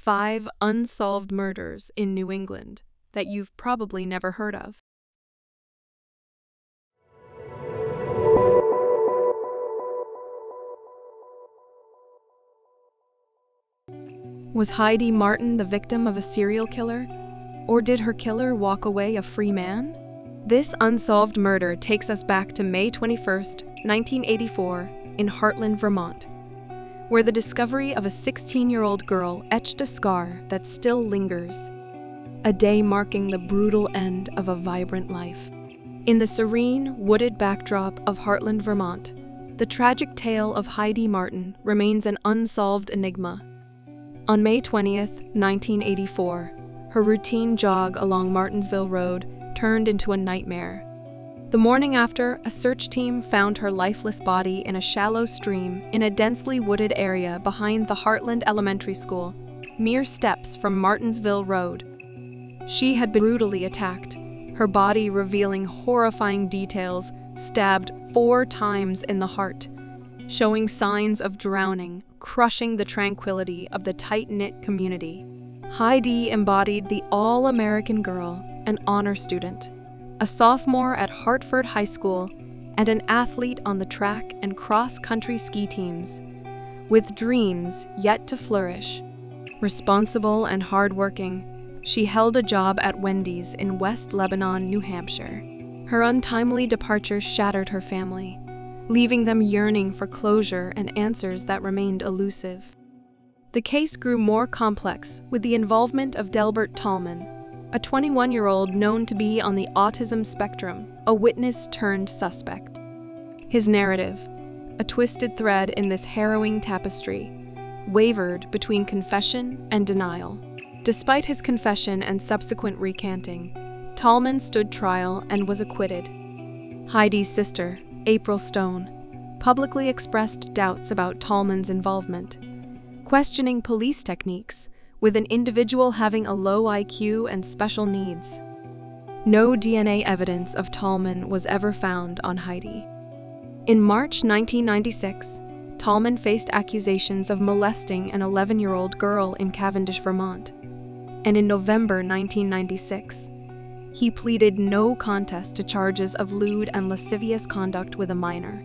5 unsolved murders in New England that you've probably never heard of. Was Heidi Martin the victim of a serial killer? Or did her killer walk away a free man? This unsolved murder takes us back to May 21st, 1984, in Hartland, Vermont, where the discovery of a 16-year-old girl etched a scar that still lingers, a day marking the brutal end of a vibrant life. In the serene, wooded backdrop of Hartland, Vermont, the tragic tale of Heidi Martin remains an unsolved enigma. On May 20th, 1984, her routine jog along Martinsville Road turned into a nightmare. The morning after, a search team found her lifeless body in a shallow stream in a densely wooded area behind the Hartland Elementary School, mere steps from Martinsville Road. She had been brutally attacked, her body revealing horrifying details, stabbed 4 times in the heart, showing signs of drowning, crushing the tranquility of the tight-knit community. Heidi embodied the all-American girl, an honor student, a sophomore at Hartford High School, and an athlete on the track and cross-country ski teams, with dreams yet to flourish. Responsible and hardworking, she held a job at Wendy's in West Lebanon, New Hampshire. Her untimely departure shattered her family, leaving them yearning for closure and answers that remained elusive. The case grew more complex with the involvement of Delbert Tallman, a 21-year-old known to be on the autism spectrum, a witness turned suspect. His narrative, a twisted thread in this harrowing tapestry, wavered between confession and denial. Despite his confession and subsequent recanting, Tallman stood trial and was acquitted. Heidi's sister, April Stone, publicly expressed doubts about Tallman's involvement, questioning police techniques with an individual having a low IQ and special needs. No DNA evidence of Tallman was ever found on Heidi. In March 1996, Tallman faced accusations of molesting an 11-year-old girl in Cavendish, Vermont, and in November 1996, he pleaded no contest to charges of lewd and lascivious conduct with a minor.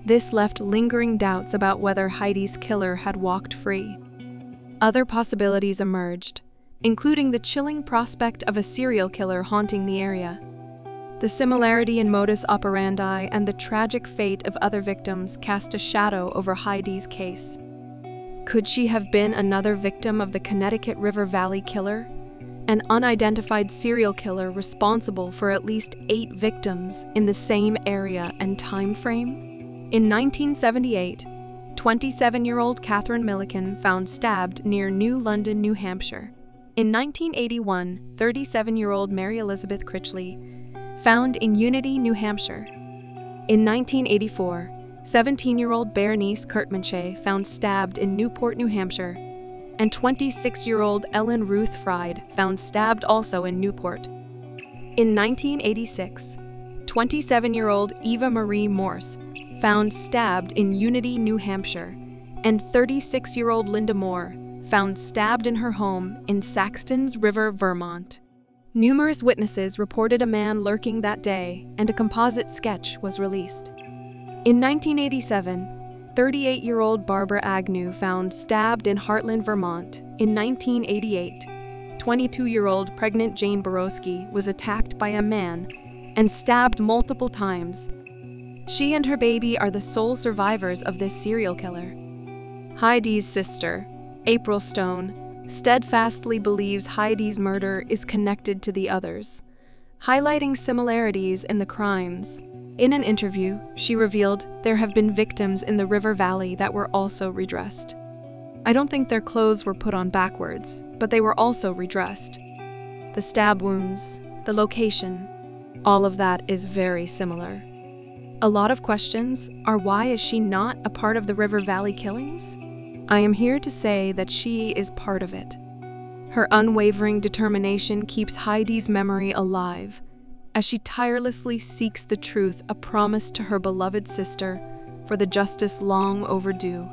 This left lingering doubts about whether Heidi's killer had walked free. Other possibilities emerged, including the chilling prospect of a serial killer haunting the area. The similarity in modus operandi and the tragic fate of other victims cast a shadow over Heidi's case. Could she have been another victim of the Connecticut River Valley killer, an unidentified serial killer responsible for at least 8 victims in the same area and time frame? In 1978, 27-year-old Catherine Milliken found stabbed near New London, New Hampshire. In 1981, 37-year-old Mary Elizabeth Critchley found in Unity, New Hampshire. In 1984, 17-year-old Berenice Kurtmanche found stabbed in Newport, New Hampshire, and 26-year-old Ellen Ruth Fried found stabbed also in Newport. In 1986, 27-year-old Eva Marie Morse found stabbed in Unity, New Hampshire, and 36-year-old Linda Moore found stabbed in her home in Saxtons River, Vermont. Numerous witnesses reported a man lurking that day, and a composite sketch was released. In 1987, 38-year-old Barbara Agnew found stabbed in Hartland, Vermont. In 1988, 22-year-old pregnant Jane Borowski was attacked by a man and stabbed multiple times. She and her baby are the sole survivors of this serial killer. Heidi's sister, April Stone, steadfastly believes Heidi's murder is connected to the others, highlighting similarities in the crimes. In an interview, she revealed there have been victims in the River Valley that were also redressed. I don't think their clothes were put on backwards, but they were also redressed. The stab wounds, the location, all of that is very similar. A lot of questions are, why is she not a part of the River Valley killings? I am here to say that she is part of it. Her unwavering determination keeps Heidi's memory alive, as she tirelessly seeks the truth, a promise to her beloved sister for the justice long overdue.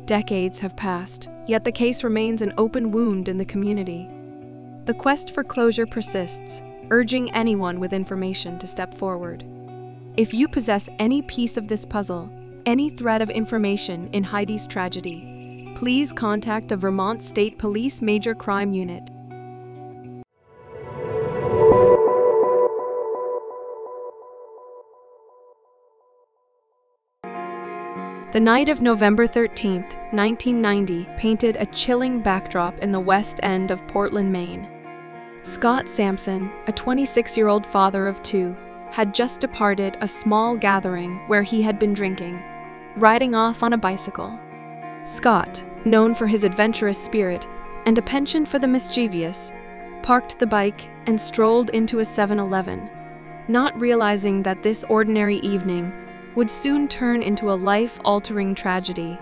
Decades have passed, yet the case remains an open wound in the community. The quest for closure persists, urging anyone with information to step forward. If you possess any piece of this puzzle, any thread of information in Heidi's tragedy, please contact a Vermont State Police Major Crime Unit. The night of November 13, 1990, painted a chilling backdrop in the West End of Portland, Maine. Scott Sampson, a 26-year-old father of two, had just departed a small gathering where he had been drinking, riding off on a bicycle. Scott, known for his adventurous spirit and a penchant for the mischievous, parked the bike and strolled into a 7-Eleven, not realizing that this ordinary evening would soon turn into a life-altering tragedy.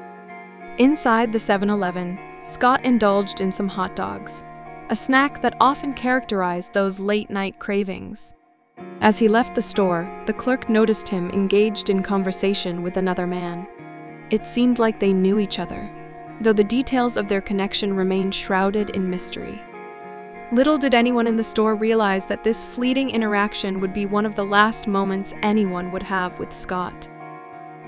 Inside the 7-Eleven, Scott indulged in some hot dogs, a snack that often characterized those late-night cravings. As he left the store, the clerk noticed him engaged in conversation with another man. It seemed like they knew each other, though the details of their connection remained shrouded in mystery. Little did anyone in the store realize that this fleeting interaction would be one of the last moments anyone would have with Scott.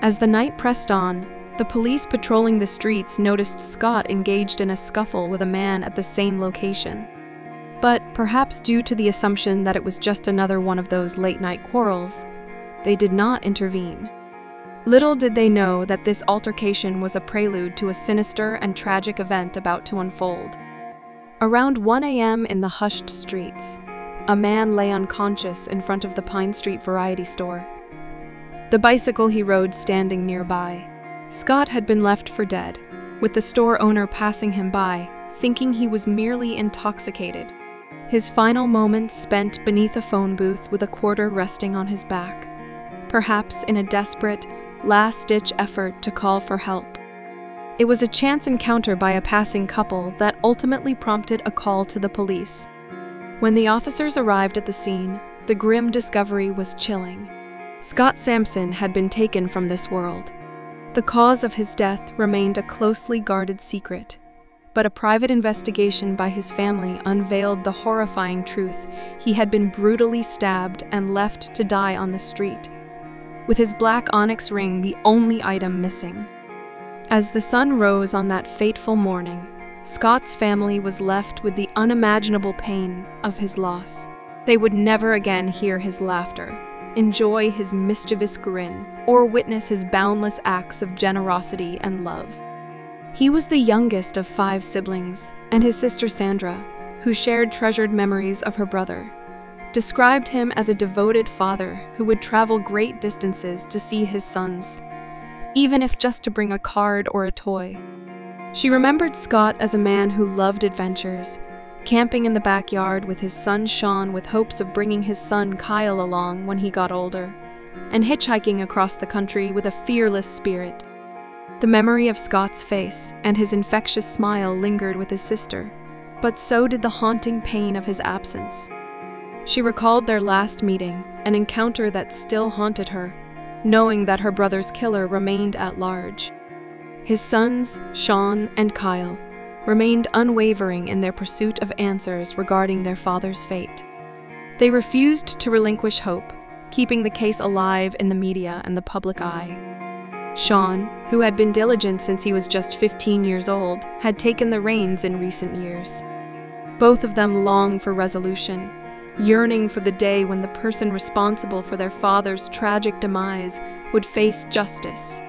As the night pressed on, the police patrolling the streets noticed Scott engaged in a scuffle with a man at the same location. But perhaps due to the assumption that it was just another one of those late-night quarrels, they did not intervene. Little did they know that this altercation was a prelude to a sinister and tragic event about to unfold. Around 1 a.m. in the hushed streets, a man lay unconscious in front of the Pine Street variety store, the bicycle he rode standing nearby. Scott had been left for dead, with the store owner passing him by, thinking he was merely intoxicated. His final moments spent beneath a phone booth with a quarter resting on his back, perhaps in a desperate, last-ditch effort to call for help. It was a chance encounter by a passing couple that ultimately prompted a call to the police. When the officers arrived at the scene, the grim discovery was chilling. Scott Sampson had been taken from this world. The cause of his death remained a closely guarded secret, but a private investigation by his family unveiled the horrifying truth: he had been brutally stabbed and left to die on the street, with his black onyx ring the only item missing. As the sun rose on that fateful morning, Scott's family was left with the unimaginable pain of his loss. They would never again hear his laughter, enjoy his mischievous grin, or witness his boundless acts of generosity and love. He was the youngest of 5 siblings, and his sister Sandra, who shared treasured memories of her brother, described him as a devoted father who would travel great distances to see his sons, even if just to bring a card or a toy. She remembered Scott as a man who loved adventures, camping in the backyard with his son Sean with hopes of bringing his son Kyle along when he got older, and hitchhiking across the country with a fearless spirit. The memory of Scott's face and his infectious smile lingered with his sister, but so did the haunting pain of his absence. She recalled their last meeting, an encounter that still haunted her, knowing that her brother's killer remained at large. His sons, Sean and Kyle, remained unwavering in their pursuit of answers regarding their father's fate. They refused to relinquish hope, keeping the case alive in the media and the public eye. Sean, who had been diligent since he was just 15 years old, had taken the reins in recent years. Both of them longed for resolution, yearning for the day when the person responsible for their father's tragic demise would face justice.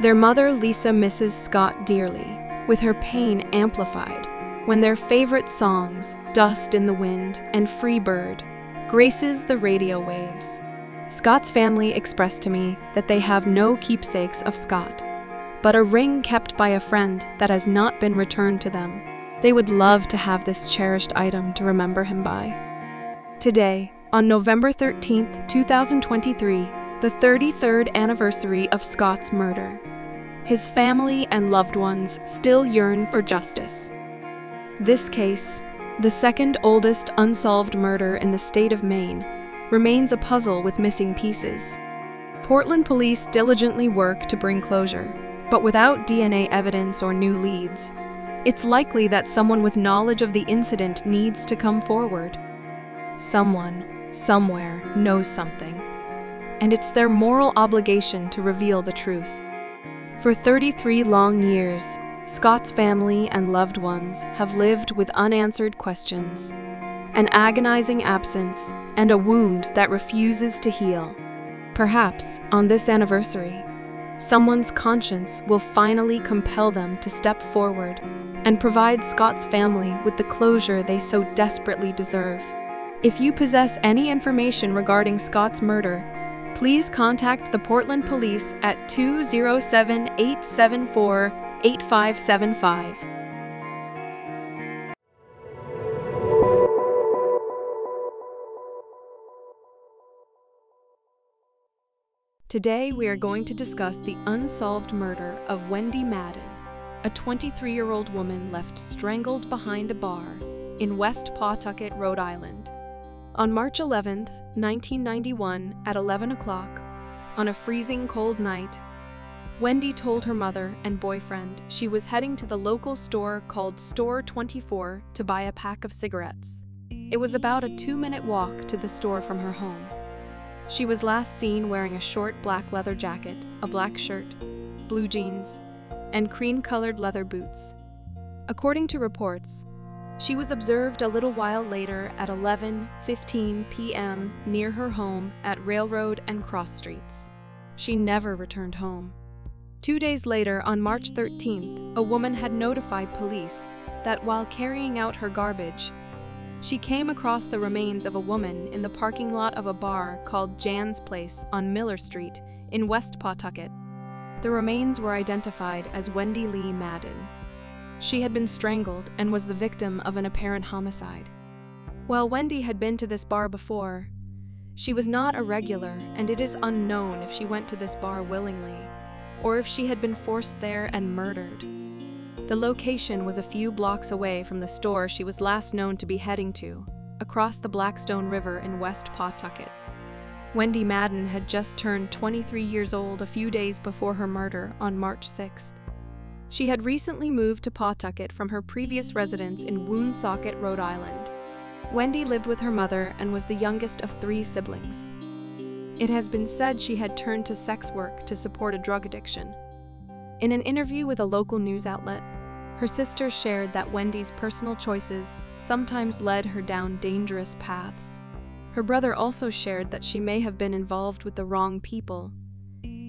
Their mother, Lisa, misses Scott dearly, with her pain amplified when their favorite songs, Dust in the Wind and Free Bird, graces the radio waves. Scott's family expressed to me that they have no keepsakes of Scott, but a ring kept by a friend that has not been returned to them. They would love to have this cherished item to remember him by. Today, on November 13, 2023, the 33rd anniversary of Scott's murder, his family and loved ones still yearn for justice. This case, the second oldest unsolved murder in the state of Maine, remains a puzzle with missing pieces. Portland police diligently work to bring closure, but without DNA evidence or new leads, it's likely that someone with knowledge of the incident needs to come forward. Someone, somewhere, knows something, and it's their moral obligation to reveal the truth. For 33 long years, Scott's family and loved ones have lived with unanswered questions, an agonizing absence, and a wound that refuses to heal. Perhaps, on this anniversary, someone's conscience will finally compel them to step forward and provide Scott's family with the closure they so desperately deserve. If you possess any information regarding Scott's murder, please contact the Portland Police at 207-874-8575. Today we are going to discuss the unsolved murder of Wendy Madden, a 23-year-old woman left strangled behind a bar in West Pawtucket, Rhode Island. On March 11, 1991, at 11 o'clock, on a freezing cold night, Wendy told her mother and boyfriend she was heading to the local store called Store 24 to buy a pack of cigarettes. It was about a 2-minute walk to the store from her home. She was last seen wearing a short black leather jacket, a black shirt, blue jeans, and cream-colored leather boots. According to reports, she was observed a little while later at 11:15 p.m. near her home at Railroad and Cross Streets. She never returned home. 2 days later, on March 13th, a woman had notified police that while carrying out her garbage, she came across the remains of a woman in the parking lot of a bar called Jan's Place on Miller Street in West Pawtucket. The remains were identified as Wendy Lee Madden. She had been strangled and was the victim of an apparent homicide. While Wendy had been to this bar before, she was not a regular, and it is unknown if she went to this bar willingly, or if she had been forced there and murdered. The location was a few blocks away from the store she was last known to be heading to, across the Blackstone River in West Pawtucket. Wendy Madden had just turned 23 years old a few days before her murder on March 6th. She had recently moved to Pawtucket from her previous residence in Woonsocket, Rhode Island. Wendy lived with her mother and was the youngest of 3 siblings. It has been said she had turned to sex work to support a drug addiction. In an interview with a local news outlet, her sister shared that Wendy's personal choices sometimes led her down dangerous paths. Her brother also shared that she may have been involved with the wrong people,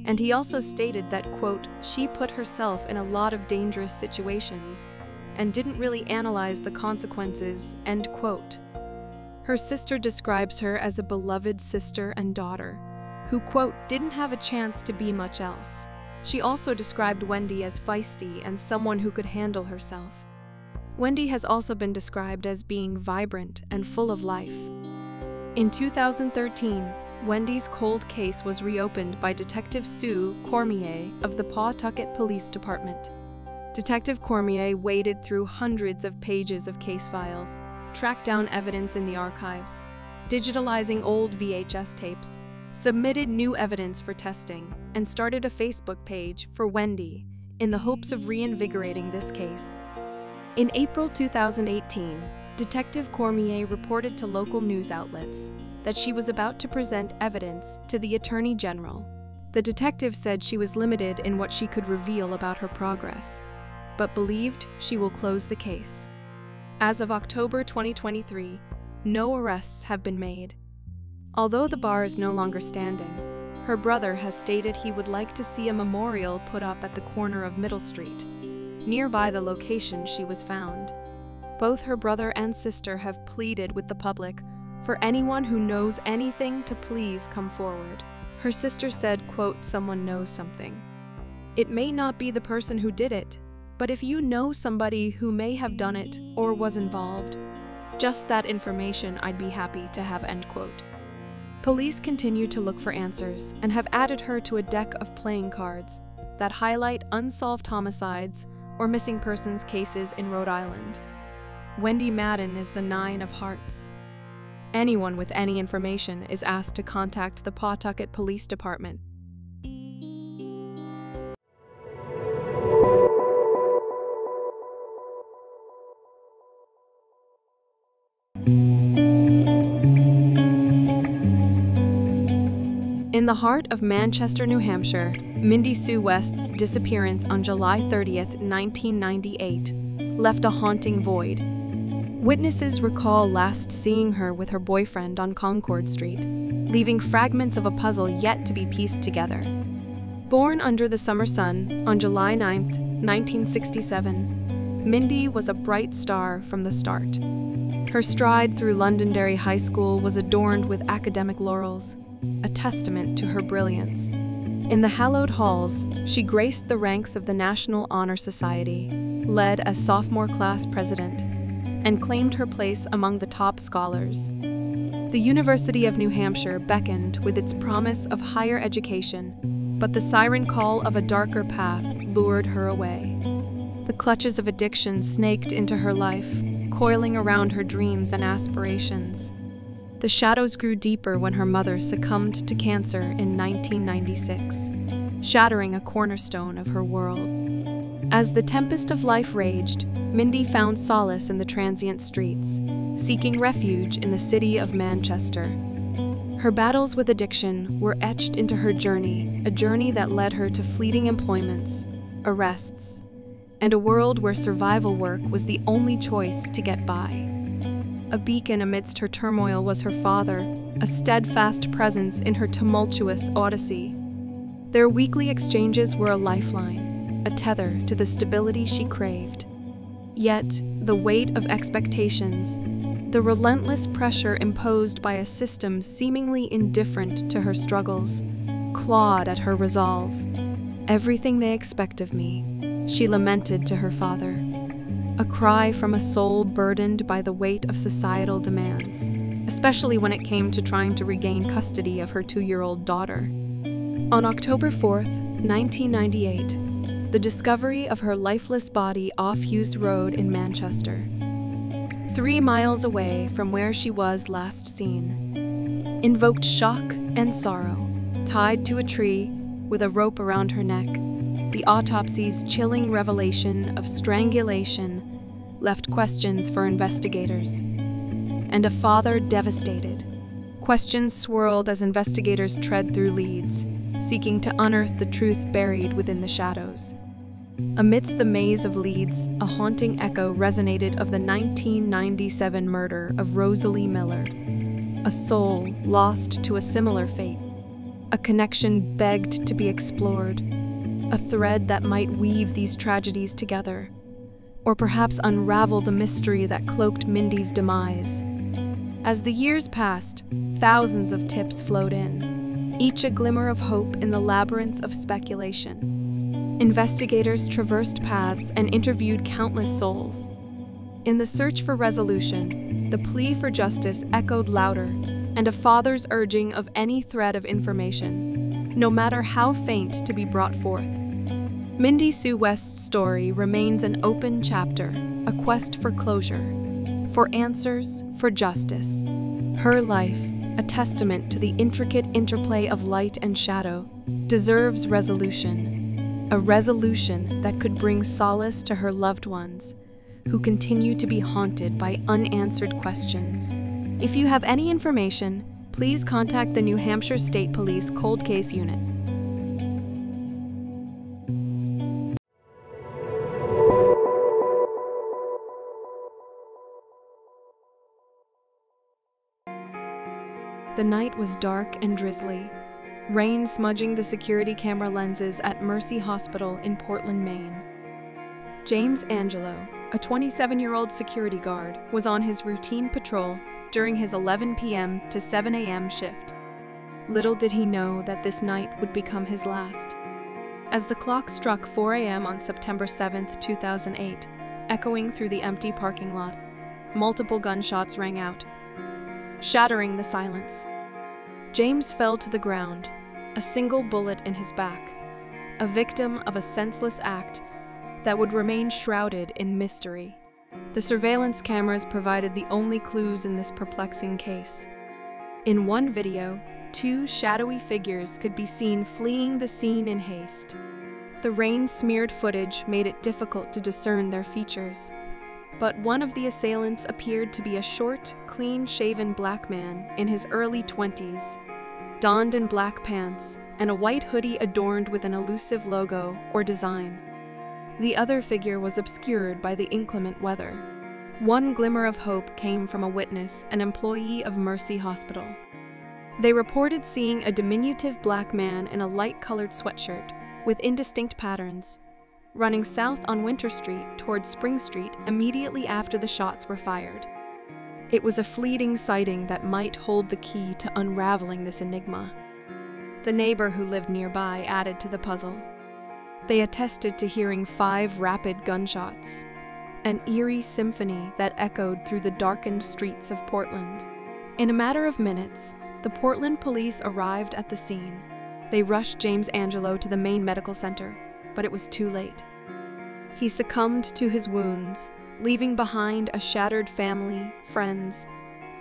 and he also stated that, quote, she put herself in a lot of dangerous situations and didn't really analyze the consequences, end quote. Her sister describes her as a beloved sister and daughter, who, quote, didn't have a chance to be much else. She also described Wendy as feisty and someone who could handle herself. Wendy has also been described as being vibrant and full of life. In 2013, Wendy's cold case was reopened by Detective Sue Cormier of the Pawtucket Police Department. Detective Cormier waded through hundreds of pages of case files, tracked down evidence in the archives, digitalizing old VHS tapes, submitted new evidence for testing, and started a Facebook page for Wendy in the hopes of reinvigorating this case. In April 2018, Detective Cormier reported to local news outlets that she was about to present evidence to the Attorney General. The detective said she was limited in what she could reveal about her progress, but believed she will close the case. As of October 2023, no arrests have been made. Although the bar is no longer standing, her brother has stated he would like to see a memorial put up at the corner of Middle Street, nearby the location she was found. Both her brother and sister have pleaded with the public for anyone who knows anything to please come forward. Her sister said, quote, someone knows something. It may not be the person who did it, but if you know somebody who may have done it or was involved, just that information I'd be happy to have, end quote. Police continue to look for answers and have added her to a deck of playing cards that highlight unsolved homicides or missing persons cases in Rhode Island. Wendy Madden is the 9 of hearts. Anyone with any information is asked to contact the Pawtucket Police Department. In the heart of Manchester, New Hampshire, Mindy Sue West's disappearance on July 30th, 1998, left a haunting void. Witnesses recall last seeing her with her boyfriend on Concord Street, leaving fragments of a puzzle yet to be pieced together. Born under the summer sun on July 9th, 1967, Mindy was a bright star from the start. Her stride through Londonderry High School was adorned with academic laurels, a testament to her brilliance. In the hallowed halls, she graced the ranks of the National Honor Society, led as sophomore class president, and claimed her place among the top scholars. The University of New Hampshire beckoned with its promise of higher education, but the siren call of a darker path lured her away. The clutches of addiction snaked into her life, coiling around her dreams and aspirations. The shadows grew deeper when her mother succumbed to cancer in 1996, shattering a cornerstone of her world. As the tempest of life raged, Mindy found solace in the transient streets, seeking refuge in the city of Manchester. Her battles with addiction were etched into her journey, a journey that led her to fleeting employments, arrests, and a world where survival work was the only choice to get by. A beacon amidst her turmoil was her father, a steadfast presence in her tumultuous odyssey. Their weekly exchanges were a lifeline, a tether to the stability she craved. Yet, the weight of expectations, the relentless pressure imposed by a system seemingly indifferent to her struggles, clawed at her resolve. "Everything they expect of me," she lamented to her father, a cry from a soul burdened by the weight of societal demands, especially when it came to trying to regain custody of her 2-year-old daughter. On October 4th, 1998, the discovery of her lifeless body off Hughes Road in Manchester, 3 miles away from where she was last seen, invoked shock and sorrow. Tied to a tree with a rope around her neck, the autopsy's chilling revelation of strangulation left questions for investigators, and a father devastated. Questions swirled as investigators tread through leads, seeking to unearth the truth buried within the shadows. Amidst the maze of leads, a haunting echo resonated of the 1997 murder of Rosalie Miller, a soul lost to a similar fate. A connection begged to be explored, a thread that might weave these tragedies together, or perhaps unravel the mystery that cloaked Mindy's demise. As the years passed, thousands of tips flowed in, each a glimmer of hope in the labyrinth of speculation. Investigators traversed paths and interviewed countless souls. In the search for resolution, the plea for justice echoed louder, and a father's urging of any thread of information, no matter how faint, to be brought forth. Mindy Sue West's story remains an open chapter, a quest for closure, for answers, for justice. Her life, a testament to the intricate interplay of light and shadow, deserves resolution. A resolution that could bring solace to her loved ones, who continue to be haunted by unanswered questions. If you have any information, please contact the New Hampshire State Police Cold Case Unit. The night was dark and drizzly, rain smudging the security camera lenses at Mercy Hospital in Portland, Maine. James Angelo, a 27-year-old security guard, was on his routine patrol during his 11 p.m. to 7 a.m. shift. Little did he know that this night would become his last. As the clock struck 4 a.m. on September 7, 2008, echoing through the empty parking lot, multiple gunshots rang out, shattering the silence. James fell to the ground, a single bullet in his back, a victim of a senseless act that would remain shrouded in mystery. The surveillance cameras provided the only clues in this perplexing case. In one video, 2 shadowy figures could be seen fleeing the scene in haste. The rain-smeared footage made it difficult to discern their features, but one of the assailants appeared to be a short, clean-shaven black man in his early 20s, donned in black pants and a white hoodie adorned with an elusive logo or design. The other figure was obscured by the inclement weather. One glimmer of hope came from a witness, an employee of Mercy Hospital. They reported seeing a diminutive black man in a light-colored sweatshirt with indistinct patterns, running south on Winter Street towards Spring Street immediately after the shots were fired. It was a fleeting sighting that might hold the key to unraveling this enigma. The neighbor who lived nearby added to the puzzle. They attested to hearing 5 rapid gunshots, an eerie symphony that echoed through the darkened streets of Portland. In a matter of minutes, the Portland police arrived at the scene. They rushed James Angelo to the Maine Medical Center, but it was too late. He succumbed to his wounds, leaving behind a shattered family, friends,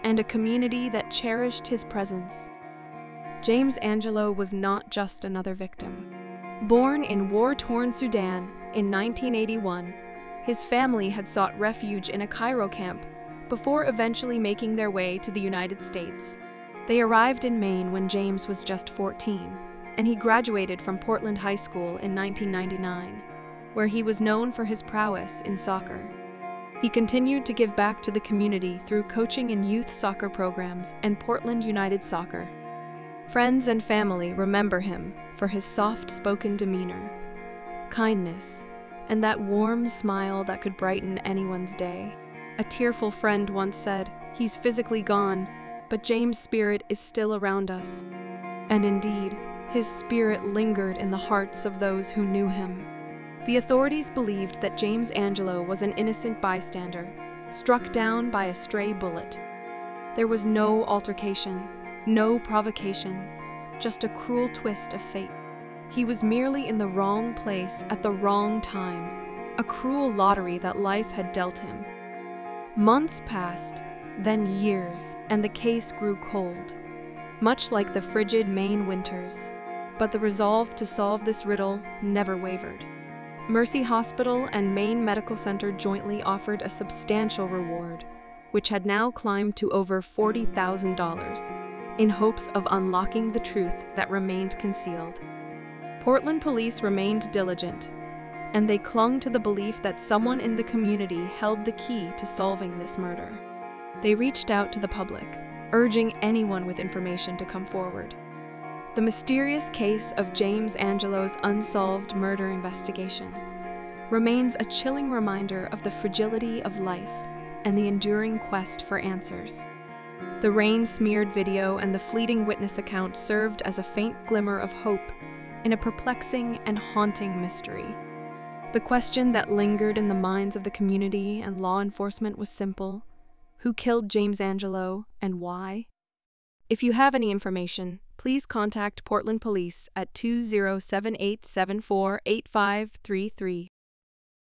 and a community that cherished his presence. James Angelo was not just another victim. Born in war-torn Sudan in 1981, his family had sought refuge in a Cairo camp before eventually making their way to the United States. They arrived in Maine when James was just 14, and he graduated from Portland High School in 1999, where he was known for his prowess in soccer. He continued to give back to the community through coaching in youth soccer programs and Portland United Soccer. Friends and family remember him for his soft-spoken demeanor, kindness, and that warm smile that could brighten anyone's day. A tearful friend once said, "He's physically gone, but James' spirit is still around us." And indeed, his spirit lingered in the hearts of those who knew him. The authorities believed that James Angelo was an innocent bystander, struck down by a stray bullet. There was no altercation, no provocation, just a cruel twist of fate. He was merely in the wrong place at the wrong time, a cruel lottery that life had dealt him. Months passed, then years, and the case grew cold, much like the frigid Maine winters. But the resolve to solve this riddle never wavered. Mercy Hospital and Maine Medical Center jointly offered a substantial reward, which had now climbed to over $40,000, in hopes of unlocking the truth that remained concealed. Portland police remained diligent, and they clung to the belief that someone in the community held the key to solving this murder. They reached out to the public, urging anyone with information to come forward. The mysterious case of James Angelo's unsolved murder investigation remains a chilling reminder of the fragility of life and the enduring quest for answers. The rain-smeared video and the fleeting witness account served as a faint glimmer of hope in a perplexing and haunting mystery. The question that lingered in the minds of the community and law enforcement was simple: who killed James Angelo and why? If you have any information, please contact Portland Police at 207-874-8533.